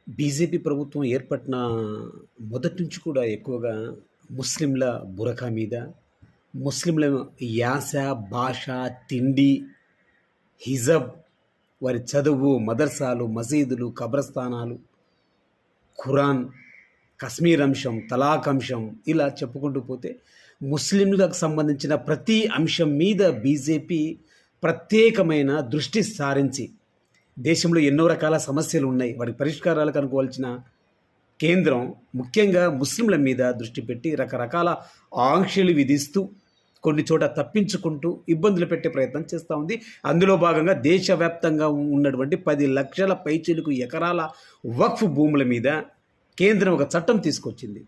BJP ప్రభుత్వం ఏర్పడిన మొదటి నుంచి కూడా ఎక్కువగా ముస్లింల బురకా మీద, ముస్లింల యాస, భాష, తిండి, హిజబ్, వారి చదువు, మదర్సాలు, మసీదులు, కబ్రస్థానాలు, ఖురాన్, కశ్మీర్ అంశం, తలాక్ అంశం, ఇలా చెప్పుకుంటూ పోతే ముస్లింలకు సంబంధించిన ప్రతి అంశం మీద బీజేపీ ప్రత్యేకమైన దృష్టి సారించి దేశంలో ఎన్నో రకాల సమస్యలు ఉన్నాయి, వాటి పరిష్కారాలకు అనుకోవాల్సిన కేంద్రం ముఖ్యంగా ముస్లింల మీద దృష్టి పెట్టి రకరకాల ఆంక్షలు విధిస్తూ కొన్ని చోట తప్పించుకుంటూ ఇబ్బందులు పెట్టే ప్రయత్నం చేస్తూ ఉంది. అందులో భాగంగా దేశవ్యాప్తంగా ఉన్నటువంటి 10 లక్షల పైచిలుకు ఎకరాల వక్ఫ్ భూముల మీద కేంద్రం ఒక చట్టం తీసుకొచ్చింది,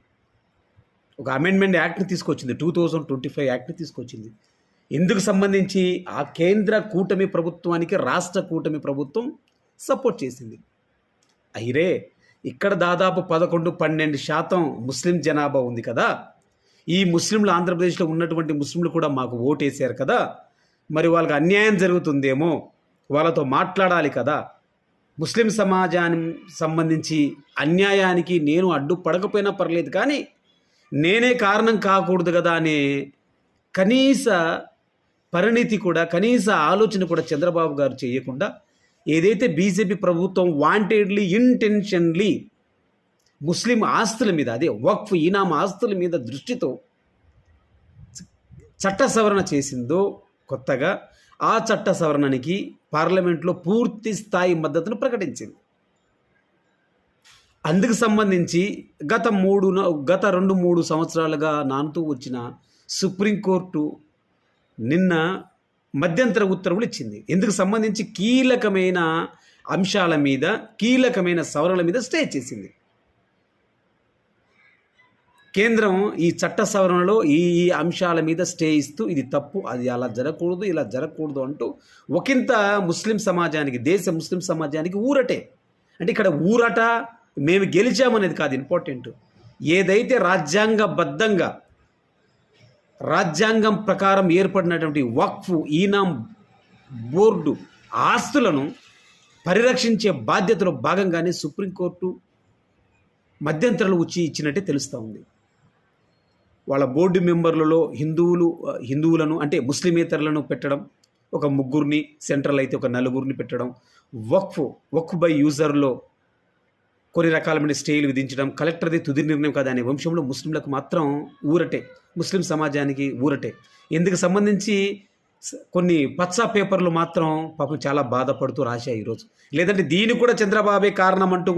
ఒక అమెండ్మెంట్ యాక్ట్ని తీసుకొచ్చింది, 2025 యాక్ట్ని తీసుకొచ్చింది. ఇందుకు సంబంధించి ఆ కేంద్ర కూటమి ప్రభుత్వానికి రాష్ట్ర కూటమి ప్రభుత్వం సపోర్ట్ చేసింది. అయిరే ఇక్కడ దాదాపు 11-12% ముస్లిం జనాభా ఉంది కదా, ఈ ముస్లింలు ఆంధ్రప్రదేశ్లో ఉన్నటువంటి ముస్లింలు కూడా మాకు ఓటేశారు కదా, మరి వాళ్ళకి అన్యాయం జరుగుతుందేమో, వాళ్ళతో మాట్లాడాలి కదా, ముస్లిం సమాజానికి సంబంధించి అన్యాయానికి నేను అడ్డుపడకపోయినా పర్లేదు కానీ నేనే కారణం కాకూడదు కదా అనే కనీస పరిణితి కూడా, కనీస ఆలోచన కూడా చంద్రబాబు గారు చేయకుండా ఏదైతే బీజేపీ ప్రభుత్వం వాంటెడ్లీ ఇంటెన్షన్లీ ముస్లిం ఆస్తుల మీద, అదే వక్ఫ్ ఈనాం ఆస్తుల మీద దృష్టితో చట్ట సవరణ చేసిందో కొత్తగా, ఆ చట్ట సవరణకి పార్లమెంట్లో పూర్తి స్థాయి మద్దతును ప్రకటించింది. అందుకు సంబంధించి గత 2-3 సంవత్సరాలుగా నానుతూ వచ్చిన సుప్రీంకోర్టు నిన్న మధ్యంతర ఉత్తర్వులు ఇచ్చింది. ఇందుకు సంబంధించి కీలకమైన అంశాల మీద, కీలకమైన సవరణల మీద స్టే చేసింది. కేంద్రం ఈ చట్ట సవరణలో ఈ అంశాల మీద స్టే ఇస్తూ ఇది తప్పు, అది అలా జరగకూడదు, ఇలా జరగకూడదు అంటూ ఒకంత ముస్లిం సమాజానికి, దేశ ముస్లిం సమాజానికి ఊరటే. అంటే ఇక్కడ ఊరట మేము గెలిచామనేది కాదు ఇంపార్టెంట్, ఏదైతే రాజ్యాంగబద్ధంగా రాజ్యాంగం ప్రకారం ఏర్పడినటువంటి వక్ఫ్ ఈనాం బోర్డు ఆస్తులను పరిరక్షించే బాధ్యతలో భాగంగానే సుప్రీంకోర్టు మధ్యంతరాలు ఇచ్చినట్టే తెలుస్తూ ఉంది. వాళ్ళ బోర్డు మెంబర్లలో హిందువులను అంటే ముస్లిమేతరులను పెట్టడం, ఒక 3 సెంట్రల్ అయితే ఒక 4 పెట్టడం, వక్ఫ్ బై యూజర్లో కొన్ని రకాలమైన స్టేలు విధించడం, కలెక్టర్ది తుది నిర్ణయం కాదు అనే వంశంలో ముస్లింలకు మాత్రం ఊరటే, ముస్లిం సమాజానికి ఊరటే. ఇందుకు సంబంధించి కొన్ని పచ్చా పేపర్లు మాత్రం పాపం చాలా బాధపడుతూ రాశాయి ఈరోజు. లేదంటే దీనికి కూడా చంద్రబాబే కారణం అంటూ